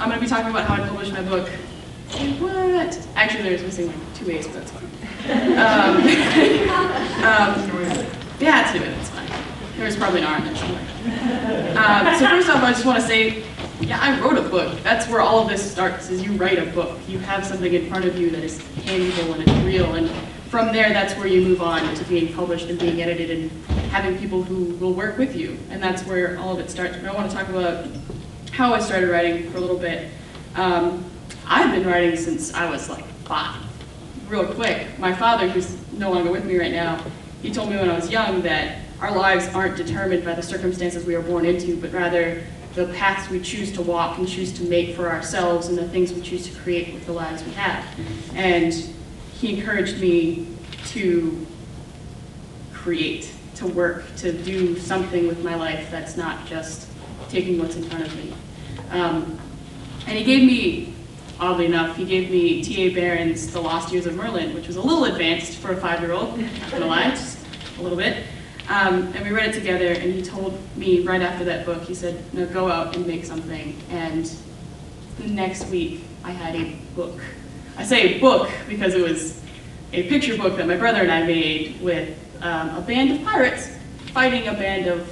I'm going to be talking about how I published my book. What? Actually, there's missing like 2 A's, but that's fine. Yeah, let's do it. It's fine. There's probably an R in there somewhere. So first off, I just want to say, yeah, I wrote a book. That's where all of this starts, is you write a book. You have something in front of you that is tangible and it's real, and from there, that's where you move on to being published and being edited and having people who will work with you, and that's where all of it starts. But I want to talk about how I started writing for a little bit. I've been writing since I was like 5. Real quick, my father, who's no longer with me right now, he told me when I was young that our lives aren't determined by the circumstances we are born into, but rather the paths we choose to walk and choose to make for ourselves and the things we choose to create with the lives we have. And he encouraged me to create, to work, to do something with my life that's not just taking what's in front of me. And he gave me, oddly enough, he gave me T.A. Barron's The Lost Years of Merlin, which was a little advanced for a 5-year-old, not gonna lie, just a little bit. And we read it together, and he told me right after that book, he said, no, go out and make something. And the next week, I had a book. I say book because it was a picture book that my brother and I made with a band of pirates fighting a band of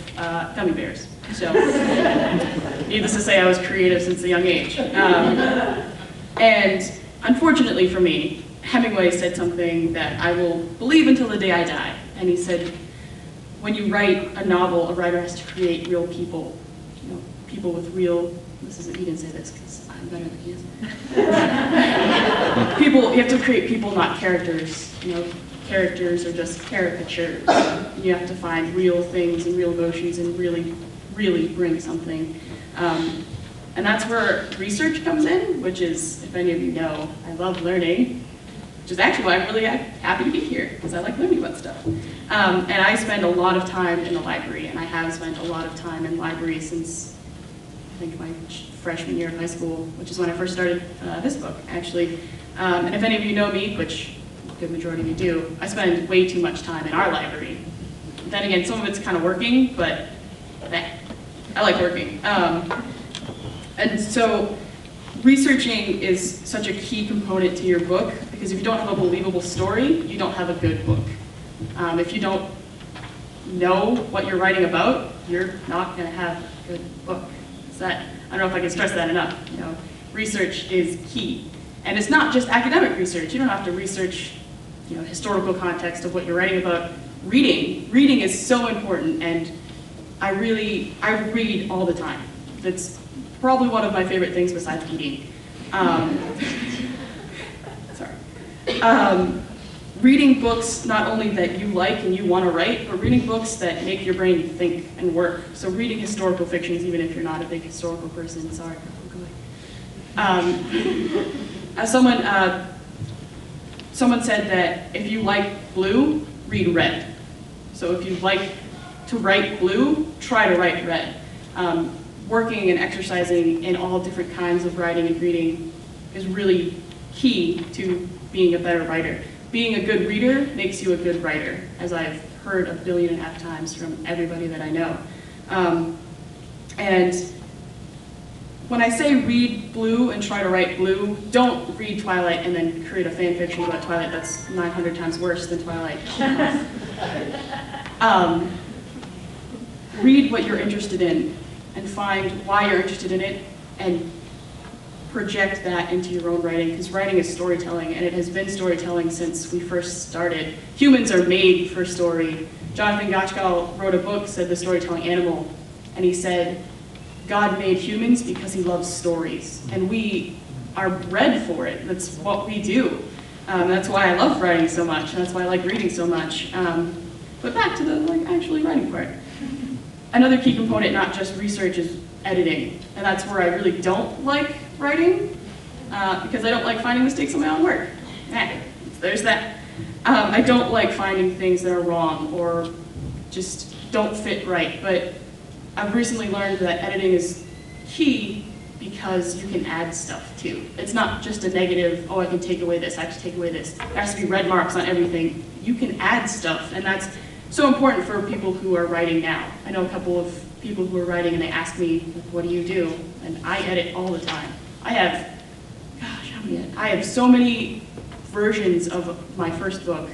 gummy bears. So, needless to say, I was creative since a young age. And unfortunately for me, Hemingway said something that I will believe until the day I die. And he said, when you write a novel, a writer has to create real people. You know, people with real, he didn't say this because I'm better than he is. People, you have to create people, not characters. You know, characters are just caricatures. You have to find real things and real emotions and really, really bring something. And that's where research comes in, which is, if any of you know, I love learning, which is actually why I'm really happy to be here, because I like learning about stuff. And I spend a lot of time in the library, and I have spent a lot of time in libraries since, I think, my freshman year of high school, which is when I first started this book, actually. And if any of you know me, which a good majority of you do, I spend way too much time in our library. Then again, some of it's kind of working, but I like working. And so researching is such a key component to your book, because if you don't have a believable story, you don't have a good book. If you don't know what you're writing about, you're not going to have a good book. I don't know if I can stress that enough. You know, research is key. And it's not just academic research. You don't have to research, you know, historical context of what you're writing about. Reading is so important, and I read all the time. That's probably one of my favorite things besides eating. Sorry. Reading books not only that you like and you want to write, but reading books that make your brain think and work. So reading historical fictions, even if you're not a big historical person. Sorry. As someone said that if you like blue, read red. So if you like to write blue, try to write red. Working and exercising in all different kinds of writing and reading is really key to being a better writer. Being a good reader makes you a good writer, as I've heard 1.5 billion times from everybody that I know. And when I say read blue and try to write blue, don't read Twilight and then create a fan fiction about Twilight that's 900 times worse than Twilight. Read what you're interested in and find why you're interested in it and project that into your own writing, because writing is storytelling, and it has been storytelling since we first started. Humans are made for story. Jonathan Gottschall wrote a book, said The Storytelling Animal, and he said, God made humans because he loves stories, and we are bred for it. That's what we do. That's why I love writing so much, and that's why I like reading so much. But back to the actually writing part. Another key component, not just research, is editing, and that's where I really don't like writing, because I don't like finding mistakes in my own work. There's that. I don't like finding things that are wrong or just don't fit right, but I've recently learned that editing is key because you can add stuff too. It's not just a negative, oh, I can take away this, I have to take away this. There has to be red marks on everything. You can add stuff, and that's so important for people who are writing now. I know a couple of people who are writing and they ask me, what do you do? And I edit all the time. I have, gosh, how many? I have so many versions of my first book.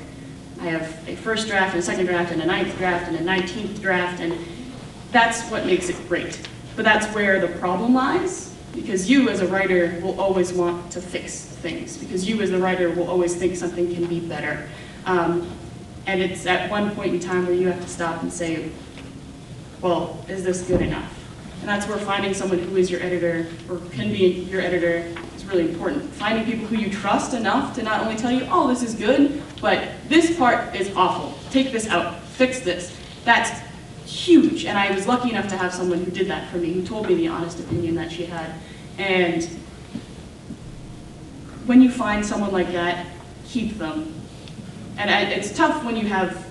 I have a first draft and a second draft and a 9th draft and a 19th draft, and that's what makes it great. But that's where the problem lies, because you as a writer will always want to fix things, because you as the writer will always think something can be better. And it's at one point in time where you have to stop and say, well, is this good enough? And that's where finding someone who is your editor, or can be your editor, is really important. Finding people who you trust enough to not only tell you, oh, this is good, but this part is awful. Take this out, fix this. That's huge, and I was lucky enough to have someone who did that for me, who told me the honest opinion that she had. And when you find someone like that, keep them. And it's tough when you have,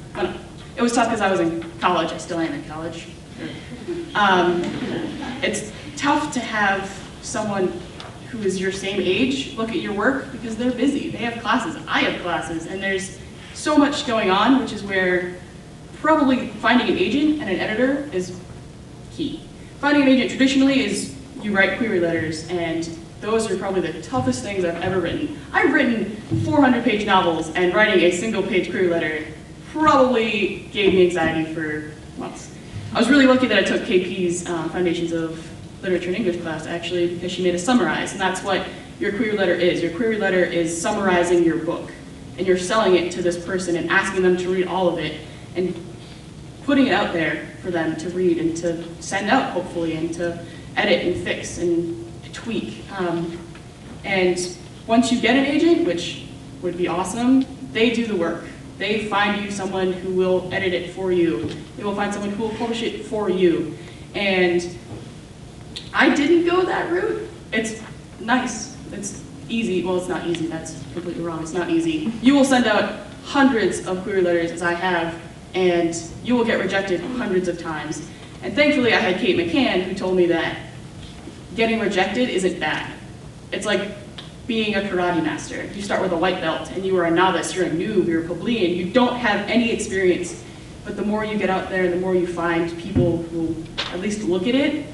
it was tough because I was in college, I still am in college. It's tough to have someone who is your same age look at your work because they're busy. They have classes, I have classes, and there's so much going on, which is where probably finding an agent and an editor is key. Finding an agent traditionally is you write query letters, and those are probably the toughest things I've ever written. I've written 400-page novels, and writing a single-page query letter probably gave me anxiety for months. I was really lucky that I took KP's Foundations of Literature and English class, actually, because she made us summarize, and that's what your query letter is. Your query letter is summarizing your book, and you're selling it to this person and asking them to read all of it, and putting it out there for them to read and to send out, hopefully, and to edit and fix and tweak. And once you get an agent, which would be awesome, they do the work. They find you someone who will edit it for you. They will find someone who will publish it for you. And I didn't go that route. It's nice. It's easy. Well, it's not easy. That's completely wrong. It's not easy. You will send out hundreds of query letters, as I have, and you will get rejected hundreds of times. And thankfully, I had Kate McCann who told me that getting rejected isn't bad. It's like being a karate master. You start with a white belt, and you are a novice, you're a noob, you're a plebeian, you don't have any experience. But the more you get out there, the more you find people who at least look at it,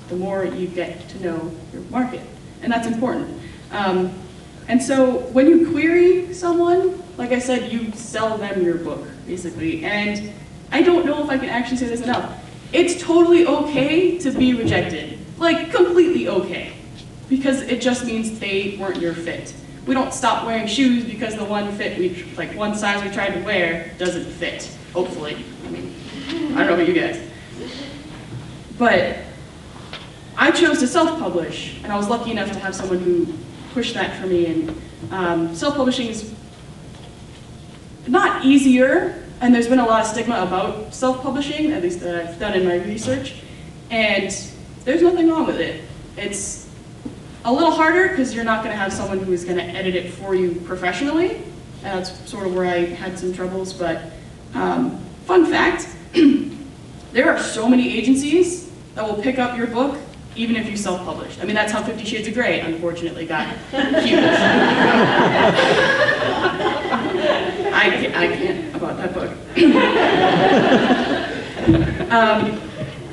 the more you get to know your market. And that's important. And so when you query someone, like I said, you sell them your book, basically. And I don't know if I can actually say this enough. It's totally okay to be rejected. Like, completely okay. Because it just means they weren't your fit. We don't stop wearing shoes because the one size we tried to wear doesn't fit, hopefully. I mean, I don't know about you guys. But I chose to self-publish, and I was lucky enough to have someone who pushed that for me. And self-publishing is not easier, and there's been a lot of stigma about self-publishing, at least that I've done in my research, and there's nothing wrong with it. It's a little harder because you're not going to have someone who is going to edit it for you professionally, and that's sort of where I had some troubles. But fun fact, there are so many agencies that will pick up your book even if you self-published. I mean, that's how 50 Shades of Grey, unfortunately, got huge. I can't about that book.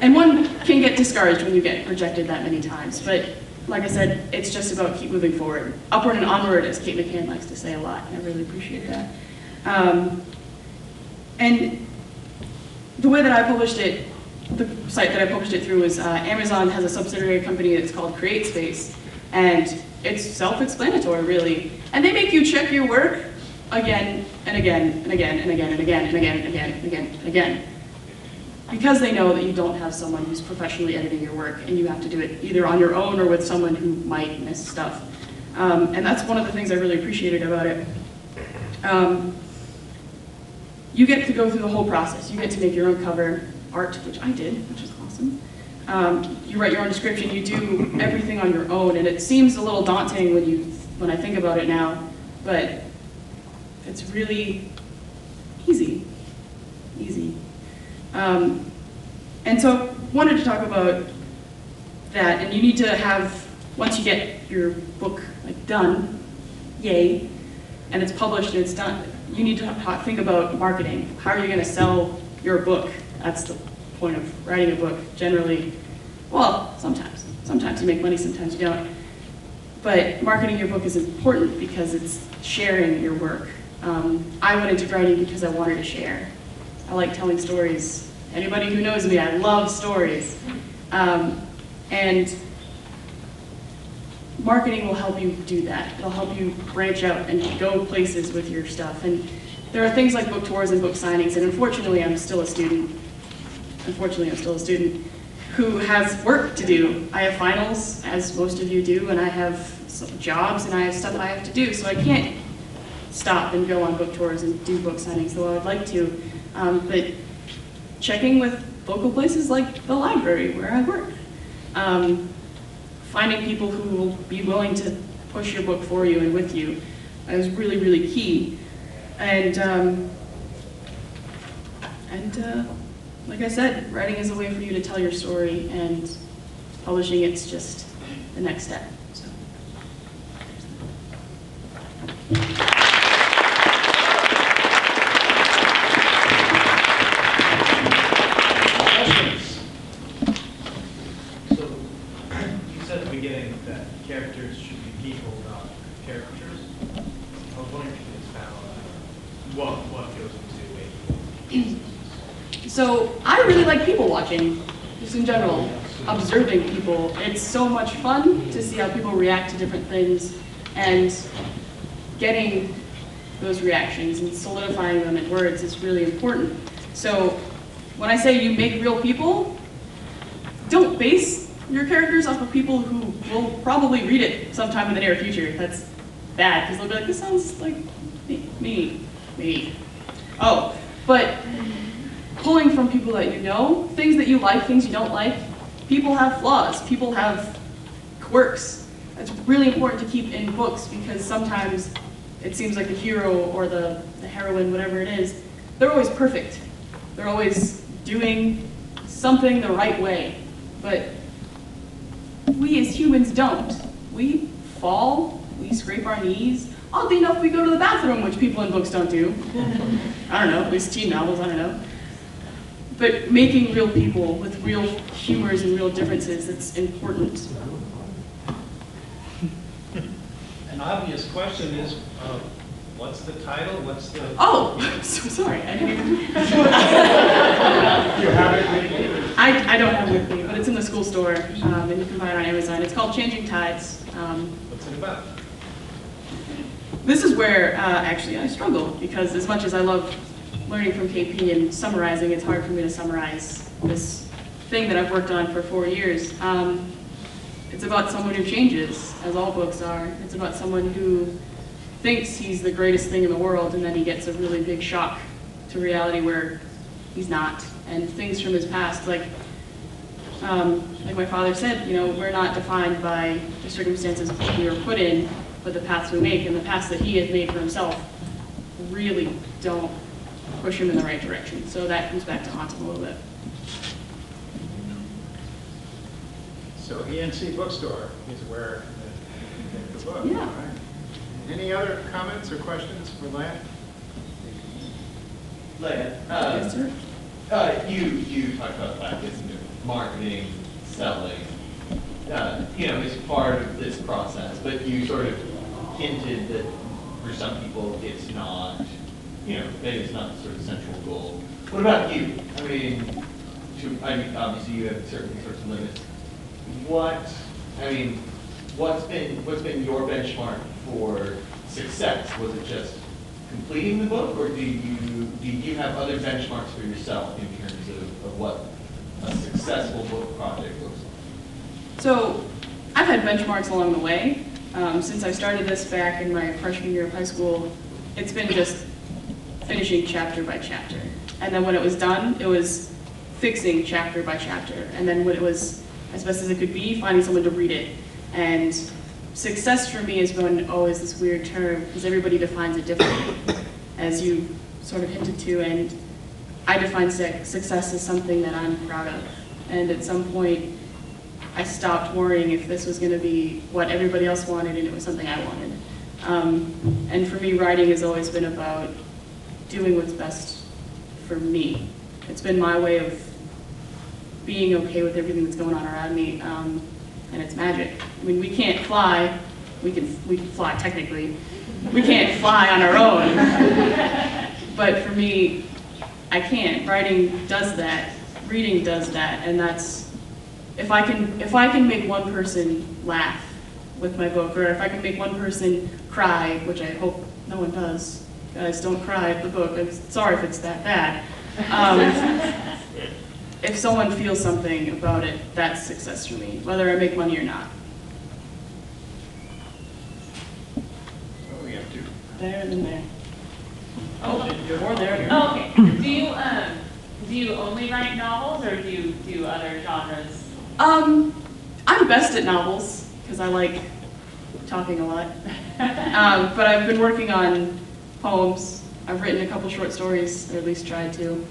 And one can get discouraged when you get rejected that many times, but like I said, it's just about keep moving forward. Upward and onward, as Kate McCann likes to say a lot, and I really appreciate that. And the way that I published it, the site that I published it through was Amazon has a subsidiary company that's called Createspace, and it's self-explanatory, really. And they make you check your work again and again and again and again and again and again and again and again and again. Because they know that you don't have someone who's professionally editing your work, and you have to do it either on your own or with someone who might miss stuff. And that's one of the things I really appreciated about it. You get to go through the whole process. You get to make your own cover art, which I did, which is awesome. You write your own description, you do everything on your own, and it seems a little daunting when I think about it now, but it's really easy. And so I wanted to talk about that, and you need to have, once you get your book done, yay, and it's published and it's done, you need to think about marketing. How are you going to sell your book? That's the point of writing a book, generally. Well, sometimes. Sometimes you make money, sometimes you don't. But marketing your book is important because it's sharing your work. I went into writing because I wanted to share. I like telling stories. Anybody who knows me, I love stories. And marketing will help you do that. It'll help you branch out and go places with your stuff. And there are things like book tours and book signings, and unfortunately I'm still a student. Who has work to do. I have finals, as most of you do, and I have some jobs and I have stuff I have to do, so I can't stop and go on book tours and do book signings, though I would like to. But checking with local places like the library where I work. Finding people who will be willing to push your book for you and with you is really, really key. And like I said, writing is a way for you to tell your story, and publishing it's just the next step. So. Questions? So, you said at the beginning that characters should be people, not caricatures. I was wondering if you could expound on what goes into making. So I really like people watching, just in general, observing people. It's so much fun to see how people react to different things and getting those reactions and solidifying them in words is really important. So when I say you make real people, don't base your characters off of people who will probably read it sometime in the near future. That's bad, because they'll be like, this sounds like me. Oh, but pulling from people that you know, things that you like, things you don't like. People have flaws, people have quirks. It's really important to keep in books because sometimes it seems like the hero or the heroine, whatever it is, they're always perfect. They're always doing something the right way. But we as humans don't. We fall, we scrape our knees. Oddly enough, we go to the bathroom, which people in books don't do. I don't know, at least teen novels, I don't know. But making real people with real humors and real differences, it's important. An obvious question is, what's the title? What's the... Oh, so sorry, I didn't even... You have it with you? I don't have it with me, but it's in the school store, and you can buy it on Amazon. It's called Changing Tides. What's it about? This is where, actually, I struggle, because as much as I love learning from KP and summarizing, it's hard for me to summarize this thing that I've worked on for 4 years. It's about someone who changes, as all books are. It's about someone who thinks he's the greatest thing in the world, and then he gets a really big shock to reality where he's not. And things from his past, like my father said, you know, we're not defined by the circumstances we were put in, but the paths we make, and the paths that he has made for himself really don't push him in the right direction. So that comes back to haunt him a little bit. So ENC Bookstore is where you get the book. Yeah. All right. Any other comments or questions for Leah? Leah, Yes, sir. you talked about the fact that marketing, selling, is part of this process, but you sort of hinted that for some people it's not, maybe it's not the sort of central goal. What about you? I mean, obviously you have certain sorts of limits. What's been your benchmark for success? Was it just completing the book, or do you have other benchmarks for yourself in terms of what a successful book project looks like? So I've had benchmarks along the way. Since I started this back in my freshman year of high school, it's been just finishing chapter by chapter. And then when it was done, it was fixing chapter by chapter. And then when it was as best as it could be, finding someone to read it. And success for me has been always this weird term, because everybody defines it differently, as you sort of hinted to. And I define success as something that I'm proud of. And at some point, I stopped worrying if this was going to be what everybody else wanted and it was something I wanted. And for me, writing has always been about doing what's best for me. It's been my way of being okay with everything that's going on around me. and it's magic. I mean, we can't fly. We can fly technically. We can't fly on our own. But for me, I can't. Writing does that. Reading does that, and that's if I can make one person laugh with my book, or if I can make one person cry, which I hope no one does. Guys, don't cry at the book. I'm sorry if it's that bad. If someone feels something about it, that's success for me, whether I make money or not. Oh, we have two. There and then there. Oh, Or there. Oh, okay. Do you only write novels, or do you do other genres? I'm best at novels because I like talking a lot. But I've been working on poems. I've written a couple short stories, or at least tried to.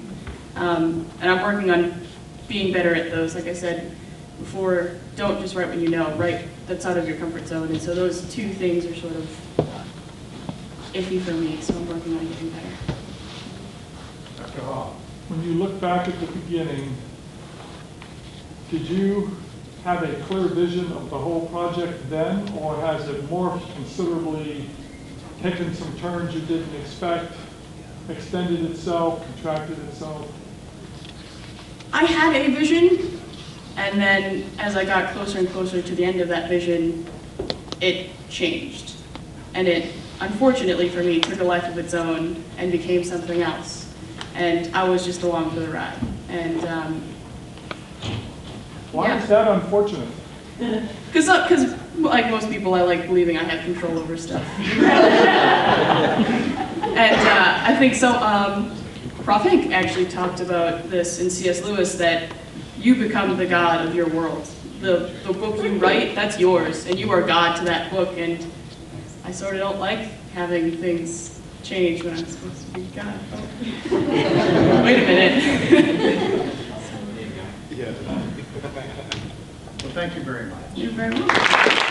And I'm working on being better at those. Like I said before, don't just write what you know. Write that's out of your comfort zone. And so those two things are sort of iffy for me. So I'm working on getting better. Dr. Hall. When you look back at the beginning, did you have a clear vision of the whole project then, or has it morphed considerably, taken some turns you didn't expect, extended itself, contracted itself? I had a vision, and then as I got closer and closer to the end of that vision, it changed. And it, unfortunately for me, took a life of its own and became something else. And I was just along for the ride. And Why yeah. is that unfortunate? Because like most people, I like believing I have control over stuff. And I think so. Prof. Hank actually talked about this in C.S. Lewis, that you become the god of your world. The book you write, that's yours, and you are God to that book. And I sort of don't like having things change when I'm supposed to be God. Oh. Wait a minute. Yeah. Well, thank you very much. You're very welcome.